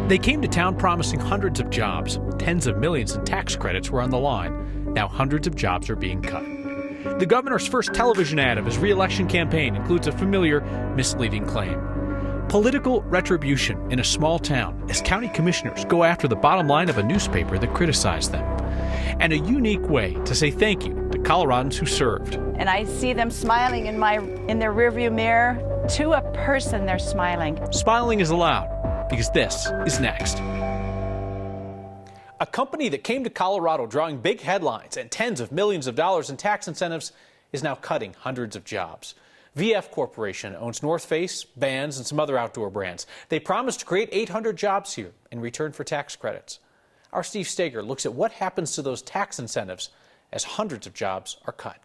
They came to town promising hundreds of jobs. Tens of millions in tax credits were on the line. Now hundreds of jobs are being cut. The governor's first television ad of his re-election campaign includes a familiar, misleading claim. Political retribution in a small town as county commissioners go after the bottom line of a newspaper that criticized them. And a unique way to say thank you to Coloradans who served. And I see them smiling in their rearview mirror. To a person, they're smiling. Smiling is allowed, because this is next. A company that came to Colorado drawing big headlines and tens of millions of dollars in tax incentives is now cutting hundreds of jobs. VF Corporation owns North Face, Vans, and some other outdoor brands. They promised to create 800 jobs here in return for tax credits. Our Steve Steger looks at what happens to those tax incentives as hundreds of jobs are cut.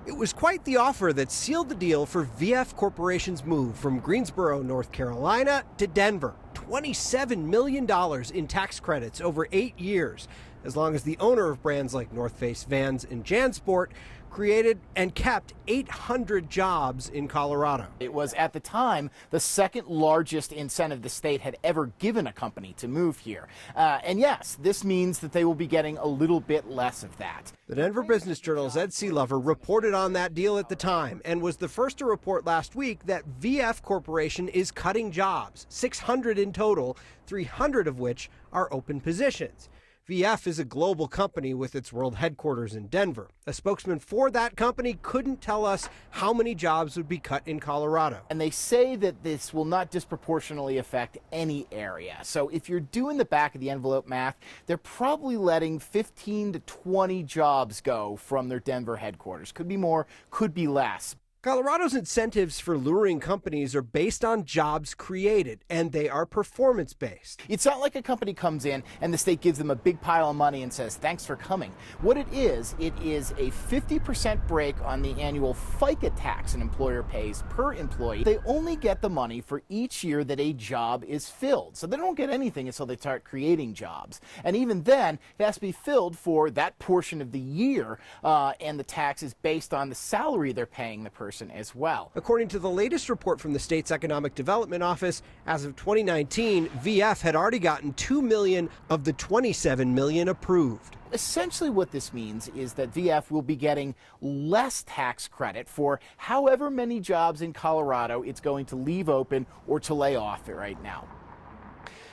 It was quite the offer that sealed the deal for VF Corporation's move from Greensboro, North Carolina to Denver. $27 million in tax credits over 8 years, as long as the owner of brands like North Face, Vans, and JanSport created and kept 800 jobs in Colorado. It was, at the time, the second largest incentive the state had ever given a company to move here. And yes, this means that they will be getting a little bit less of that. The Denver Business Journal's Ed Seelover reported on that deal at the time and was the first to report last week that VF Corporation is cutting jobs, 600 in total, 300 of which are open positions. VF is a global company with its world headquarters in Denver. A spokesman for that company couldn't tell us how many jobs would be cut in Colorado. And they say that this will not disproportionately affect any area. So if you're doing the back of the envelope math, they're probably letting 15 to 20 jobs go from their Denver headquarters. Could be more, could be less. Colorado's incentives for luring companies are based on jobs created, and they are performance-based. It's not like a company comes in and the state gives them a big pile of money and says, thanks for coming. What it is a 50% break on the annual FICA tax an employer pays per employee. They only get the money for each year that a job is filled. So they don't get anything until they start creating jobs. And even then, it has to be filled for that portion of the year, and the tax is based on the salary they're paying the person as well. According to the latest report from the state's Economic Development Office, as of 2019, VF had already gotten $2 million of the $27 million approved. Essentially what this means is that VF will be getting less tax credit for however many jobs in Colorado it's going to leave open or to lay off right now.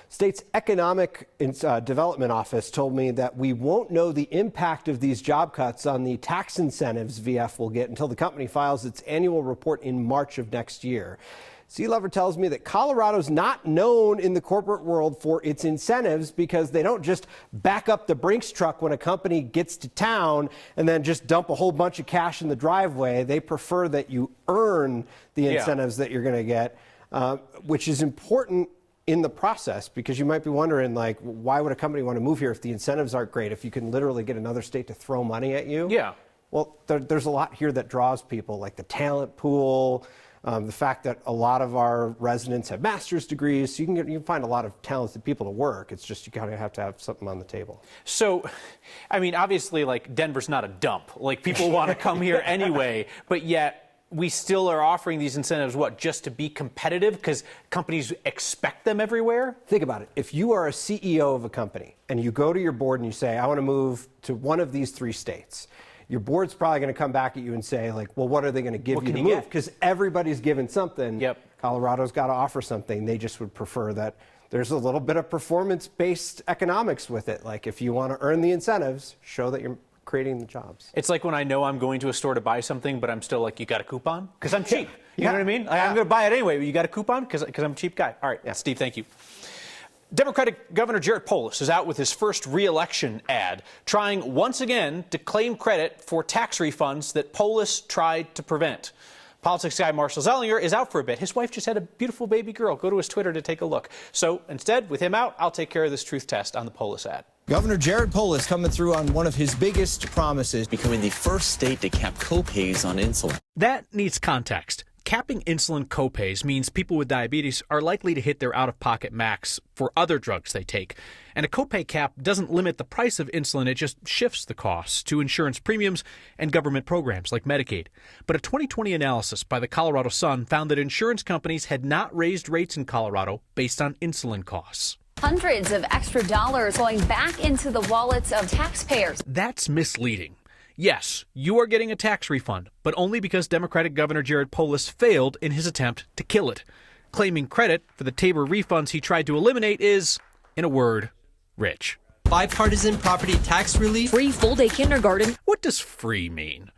State's Economic Development Office told me that we won't know the impact of these job cuts on the tax incentives VF will get until the company files its annual report in March of next year. Seelover tells me that Colorado's not known in the corporate world for its incentives because they don't just back up the Brinks truck when a company gets to town and then just dump a whole bunch of cash in the driveway. They prefer that you earn the incentives that you're going to get, which is important in the process, because you might be wondering, like, why would a company want to move here if the incentives aren't great, if you can literally get another state to throw money at you? Yeah. Well, there's a lot here that draws people, like the talent pool, the fact that a lot of our residents have master's degrees, so you can find a lot of talented people to work. It's just you kind of have to have something on the table. So, I mean, obviously, like, Denver's not a dump. Like, people want to come here anyway, but yet we still are offering these incentives, what, just to be competitive because companies expect them everywhere? Think about it. If you are a CEO of a company and you go to your board and you say, I want to move to one of these 3 states, your board's probably going to come back at you and say, like, well, what are they going to give you to move? Because everybody's given something. Yep. Colorado's got to offer something. They just would prefer that there's a little bit of performance-based economics with it. Like, if you want to earn the incentives, show that you're creating the jobs. It's like when I know I'm going to a store to buy something, but I'm still like, you got a coupon? Because I'm cheap. You know what I mean? I'm going to buy it anyway, but you got a coupon? Because I'm a cheap guy. All right, Steve, thank you. Democratic Governor Jared Polis is out with his first re-election ad, trying once again to claim credit for tax refunds that Polis tried to prevent. Politics guy Marshall Zellinger is out for a bit. His wife just had a beautiful baby girl. Go to his Twitter to take a look. So instead, with him out, I'll take care of this truth test on the Polis ad. Governor Jared Polis coming through on one of his biggest promises. Becoming the first state to cap copays on insulin. That needs context. capping insulin copays means people with diabetes are likely to hit their out-of-pocket max for other drugs they take. And a copay cap doesn't limit the price of insulin, it just shifts the costs to insurance premiums and government programs like Medicaid. But a 2020 analysis by the Colorado Sun found that insurance companies had not raised rates in Colorado based on insulin costs. Hundreds of extra dollars going back into the wallets of taxpayers. That's misleading. Yes, you are getting a tax refund, but only because Democratic Governor Jared Polis failed in his attempt to kill it. Claiming credit for the Tabor refunds he tried to eliminate is, in a word, rich. Bipartisan property tax relief. Free full-day kindergarten. What does free mean?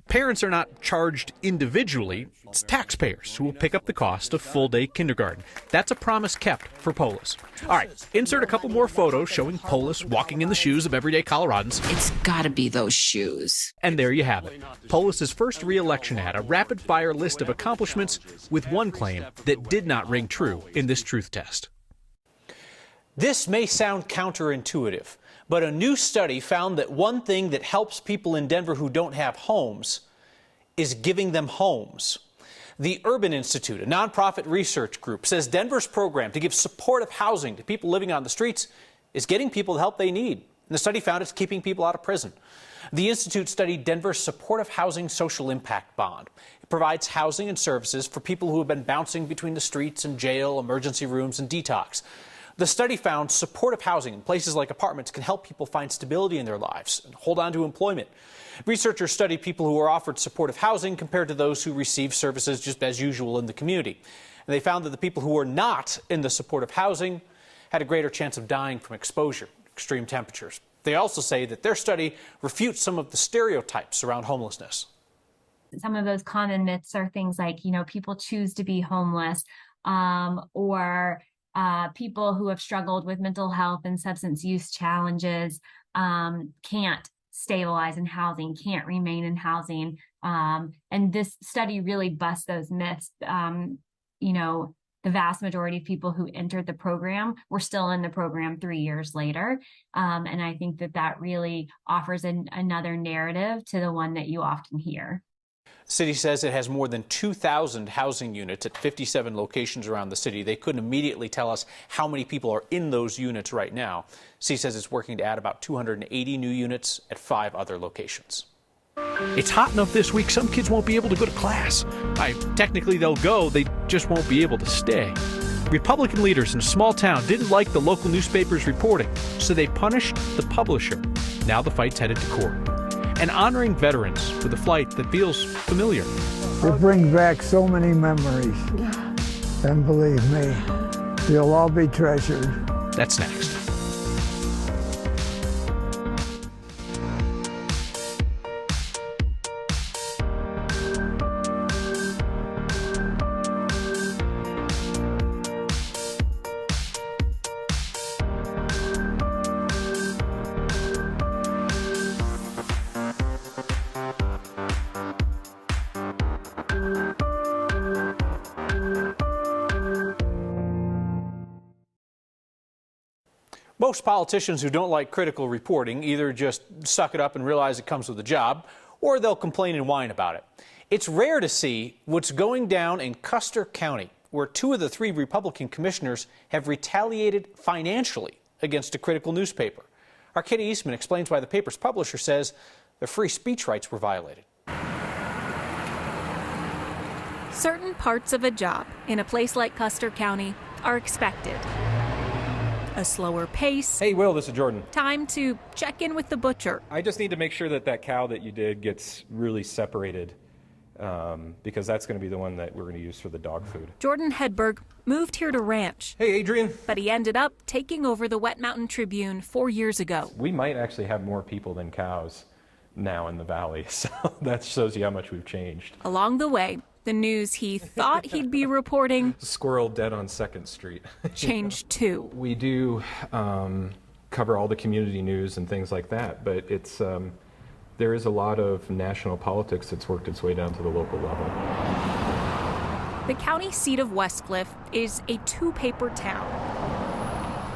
Parents are not charged individually. It's taxpayers who will pick up the cost of full-day kindergarten. That's a promise kept for Polis. All right, insert a couple more photos showing Polis walking in the shoes of everyday Coloradans. It's gotta be those shoes. And there you have it. Polis's first re-election ad, a rapid-fire list of accomplishments with one claim that did not ring true in this truth test. This may sound counterintuitive, but a new study found that one thing that helps people in Denver who don't have homes is giving them homes. The Urban Institute, a nonprofit research group, says Denver's program to give supportive housing to people living on the streets is getting people the help they need. And the study found it's keeping people out of prison. The Institute studied Denver's supportive housing social impact bond. It provides housing and services for people who have been bouncing between the streets and jail, emergency rooms, and detox. The study found supportive housing in places like apartments can help people find stability in their lives and hold on to employment. Researchers studied people who were offered supportive housing compared to those who received services just as usual in the community. And they found that the people who were not in the supportive housing had a greater chance of dying from exposure to extreme temperatures. They also say that their study refutes some of the stereotypes around homelessness. Some of those common myths are things like, people choose to be homeless, or people who have struggled with mental health and substance use challenges can't stabilize in housing, can't remain in housing. And this study really busts those myths. The vast majority of people who entered the program were still in the program 3 years later. And I think that really offers another narrative to the one that you often hear. The city says it has more than 2,000 housing units at 57 locations around the city. They couldn't immediately tell us how many people are in those units right now. The city says it's working to add about 280 new units at 5 other locations. It's hot enough this week, some kids won't be able to go to class. Technically they'll go, they just won't be able to stay. Republican leaders in a small town didn't like the local newspaper's reporting, so they punished the publisher. Now the fight's headed to court. And honoring veterans with a flight that feels familiar. It brings back so many memories. And believe me, you'll all be treasured. That's next. Most politicians who don't like critical reporting either just suck it up and realize it comes with the job, or they'll complain and whine about it. It's rare to see what's going down in Custer County, where 2 of the 3 Republican commissioners have retaliated financially against a critical newspaper. Our Kitty Eastman explains why the paper's publisher says their free speech rights were violated. Certain parts of a job in a place like Custer County are expected. A slower pace. Hey, Will, this is Jordan. Time to check in with the butcher. I just need to make sure that cow that you did gets really separated, because that's going to be the one that we're going to use for the dog food. Jordan Hedberg moved here to ranch. Hey, Adrian. But he ended up taking over the Wet Mountain Tribune 4 years ago. We might actually have more people than cows now in the valley, so that shows you how much we've changed. Along the way, the news he thought he'd be reporting, squirrel dead on 2nd Street, changed too. We do cover all the community news and things like that, but it's there is a lot of national politics that's worked its way down to the local level. The county seat of Westcliff is a 2-paper town.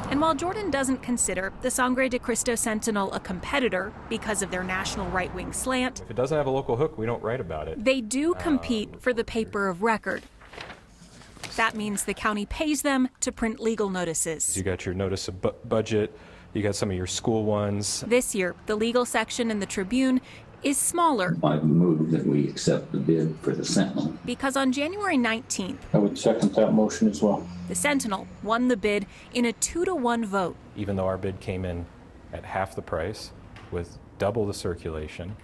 And while Jordan doesn't consider the Sangre de Cristo Sentinel a competitor because of their national right-wing slant, If it doesn't have a local hook, we don't write about it. they do compete for the paper of record. That means the county pays them to print legal notices. You got your notice of budget, you got some of your school ones. This year, the legal section in the Tribune is smaller. I move that we accept the bid for the Sentinel. Because on January 19th, I would second that motion as well. the Sentinel won the bid in a 2-to-1 vote. Even though our bid came in at half the price with double the circulation,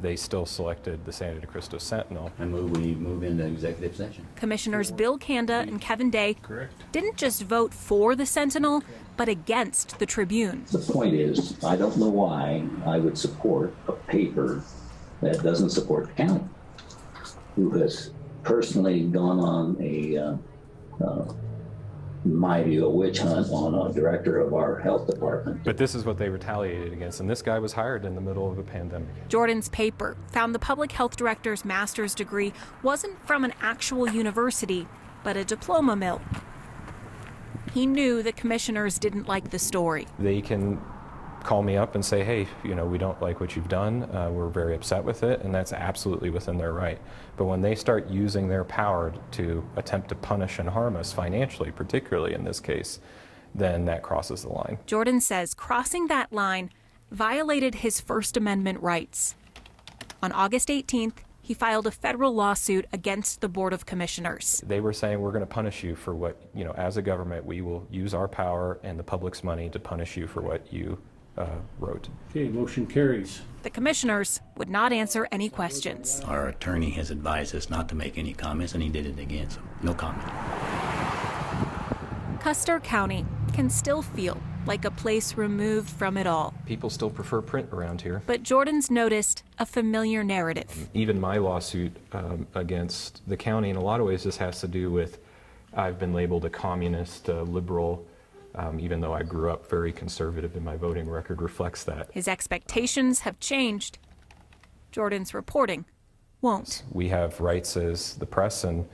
they still selected the Sangre de Cristo Sentinel. I move we move into executive session. Commissioners Bill Kanda and Kevin Day didn't just vote for the Sentinel, but against the Tribune. The point is, I don't know why I would support a paper that doesn't support the county, who has personally gone on a, in my view, a witch hunt on a director of our health department. But this is what they retaliated against, and this guy was hired in the middle of a pandemic. Jordan's paper found the public health director's master's degree wasn't from an actual university, but a diploma mill. He knew the commissioners didn't like the story. They can call me up and say, hey, you know, we don't like what you've done, we're very upset with it, and that's absolutely within their right. But when they start using their power to attempt to punish and harm us financially, particularly in this case, then that crosses the line. Jordan says crossing that line violated his First Amendment rights. On August 18th, he filed a federal lawsuit against the Board of Commissioners. They were saying, we're going to punish you for what, you know, as a government, we will use our power and the public's money to punish you for what you wrote. Okay, motion carries. The commissioners would not answer any questions. Our attorney has advised us not to make any comments, and he did it again, so no comment. Custer County can still feel like a place removed from it all. People still prefer print around here. But Jordan's noticed a familiar narrative. Even my lawsuit against the county, in a lot of ways, this has to do with I've been labeled a communist, liberal, even though I grew up very conservative and my voting record reflects that. His expectations have changed. Jordan's reporting won't. We have rights as the press, and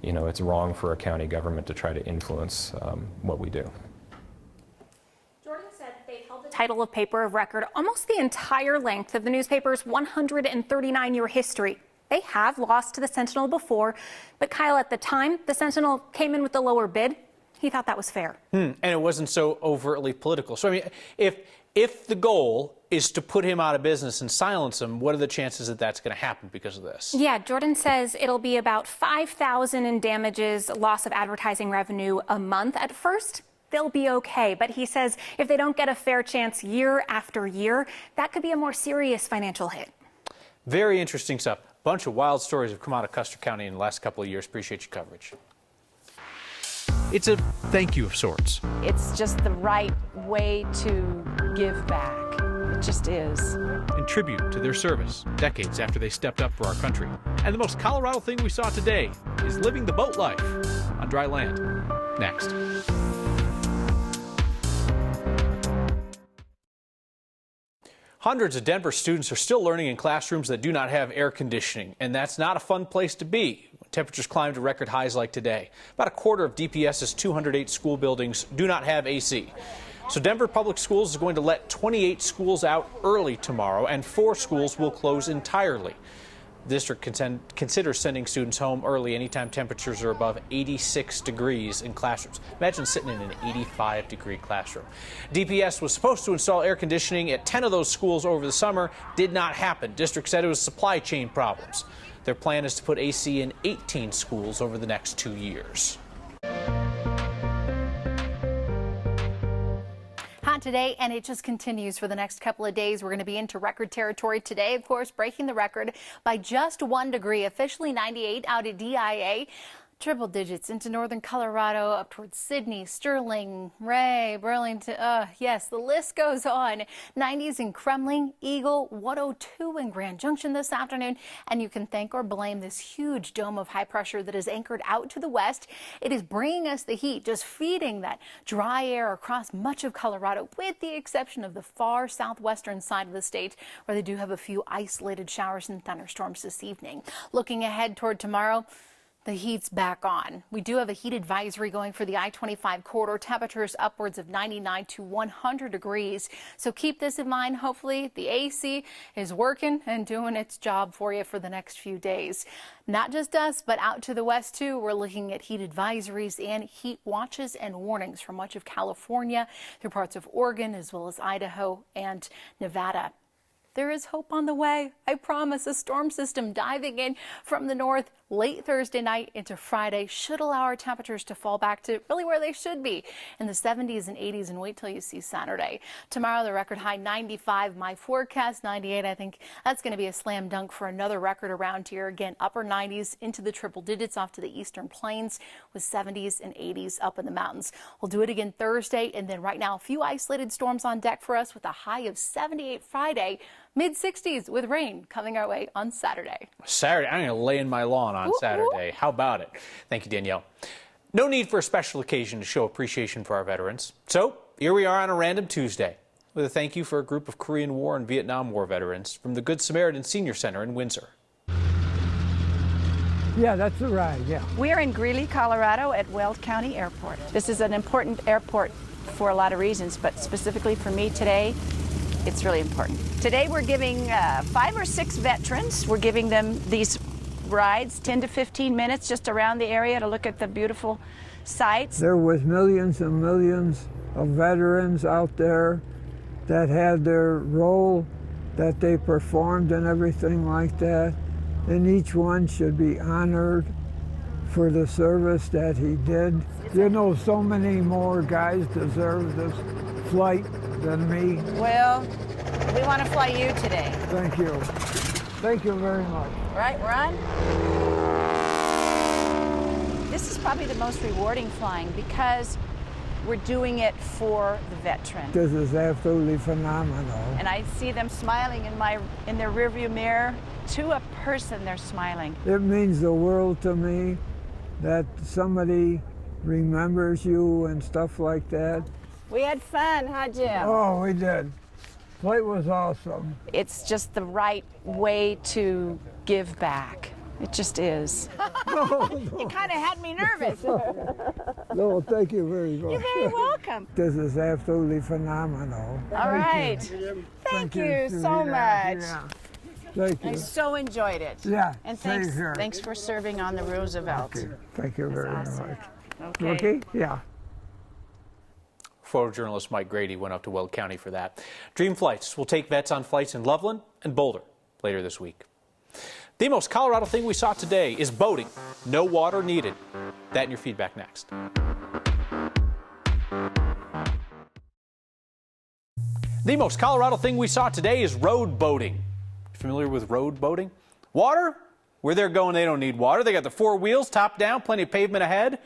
you know, it's wrong for a county government to try to influence what we do. Jordan said they held the title of paper of record almost the entire length of the newspaper's 139-year history. They have lost to the Sentinel before, but Kyle, at the time, the Sentinel came in with the lower bid. He thought that was fair. And it wasn't so overtly political. So, I mean, if the goal is to put him out of business and silence him, what are the chances that that's going to happen because of this? Yeah, Jordan says it'll be about $5,000 in damages, loss of advertising revenue a month. At first, they'll be okay. But he says if they don't get a fair chance year after year, that could be a more serious financial hit. Very interesting stuff. A bunch of wild stories have come out of Custer County in the last couple of years. Appreciate your coverage. It's a thank you of sorts. It's just the right way to give back. It just is. In tribute to their service, decades after they stepped up for our country. And the most Colorado thing we saw today is living the boat life on dry land. Next. Hundreds of Denver students are still learning in classrooms that do not have air conditioning, and that's not a fun place to be. Temperatures climbed to record highs like today. About a quarter of DPS's 208 school buildings do not have AC. So Denver Public Schools is going to let 28 schools out early tomorrow, and 4 schools will close entirely. The district considers sending students home early anytime temperatures are above 86 degrees in classrooms. Imagine sitting in an 85-degree classroom. DPS was supposed to install air conditioning at 10 of those schools over the summer. Did not happen. District said it was supply chain problems. Their plan is to put AC in 18 schools over the next 2 years. Hot today, and it just continues for the next couple of days. We're going to be into record territory today, of course, breaking the record by just 1 degree, officially 98 out at DIA. Triple digits into northern Colorado, up towards Sydney, Sterling, Ray, Burlington. Yes, the list goes on. 90s in Kremling, Eagle, 102 in Grand Junction this afternoon. And you can thank or blame this huge dome of high pressure that is anchored out to the west. It is bringing us the heat, just feeding that dry air across much of Colorado, with the exception of the far southwestern side of the state, where they do have a few isolated showers and thunderstorms this evening. Looking ahead toward tomorrow, The heat's back on. We do have a heat advisory going for the I-25 corridor. Temperatures upwards of 99 to 100 degrees. So keep this in mind. Hopefully the AC is working and doing its job for you for the next few days. Not just us, but out to the west too. We're looking at heat advisories and heat watches and warnings for much of California, through parts of Oregon, as well as Idaho and Nevada. There is hope on the way. I promise. A storm system diving in from the north late Thursday night into Friday should allow our temperatures to fall back to really where they should be, in the 70s and 80s, and wait till you see Saturday. Tomorrow, the record high 95. My forecast 98. I think that's going to be a slam dunk for another record around here. Again, upper 90s into the triple digits off to the eastern plains, with 70s and 80s up in the mountains. We'll do it again Thursday, and then right now a few isolated storms on deck for us, with a high of 78 Friday. Mid-60s with rain coming our way on Saturday. Saturday, I'm going to lay in my lawn on Saturday. How about it? Thank you, Danielle. No need for a special occasion to show appreciation for our veterans. So here we are on a random Tuesday with a thank you for a group of Korean War and Vietnam War veterans from the Good Samaritan Senior Center in Windsor. Yeah, that's the ride, yeah. We are in Greeley, Colorado at Weld County Airport. This is an important airport for a lot of reasons, but specifically for me today, it's really important. Today we're giving 5 or 6 veterans, we're giving them these rides, 10 to 15 minutes just around the area to look at the beautiful sights. There was millions and millions of veterans out there that had their role that they performed and everything like that. And each one should be honored for the service that he did. You know, so many more guys deserve this flight than me. Well, we want to fly you today. Thank you. Thank you very much. Right, we're on. This is probably the most rewarding flying because we're doing it for the veteran. This is absolutely phenomenal. And I see them smiling in their rearview mirror. To a person, they're smiling. It means the world to me that somebody remembers you and stuff like that. We had fun, huh, Jim? Oh, we did. Flight was awesome. It's just the right way to give back. It just is. You kind of had me nervous. No, thank you very much. You're very welcome. This is absolutely phenomenal. All right. Thank you so much. Yeah. Thank you. I so enjoyed it. Yeah. And same here. thanks for serving on the Roosevelt. Thank you very awesome. much. Okay. Okay? Yeah. Photojournalist Mike Grady went up to Weld County for that. Dream Flights will take vets on flights in Loveland and Boulder later this week. The most Colorado thing we saw today is boating. No water needed. That and your feedback next. The most Colorado thing we saw today is road boating. Familiar with road boating? Water? Where they're going, they don't need water. They got the 4 wheels, top down, plenty of pavement ahead.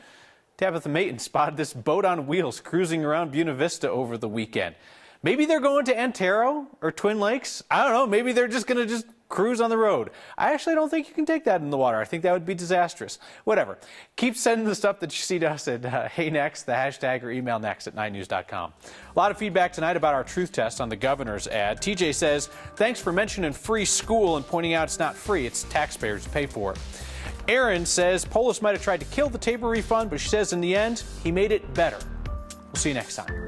Tabitha Mayton spotted this boat on wheels cruising around Buena Vista over the weekend. Maybe they're going to Antero or Twin Lakes. I don't know. Maybe they're just going to cruise on the road. I actually don't think you can take that in the water. I think that would be disastrous. Whatever. Keep sending the stuff that you see to us at HeyNext, the hashtag, or email next at 9news.com. A lot of feedback tonight about our truth test on the governor's ad. TJ says, thanks for mentioning free school and pointing out it's not free. It's taxpayers who pay for it. Aaron says Polis might have tried to kill the Tabor refund, but she says in the end, he made it better. We'll see you next time.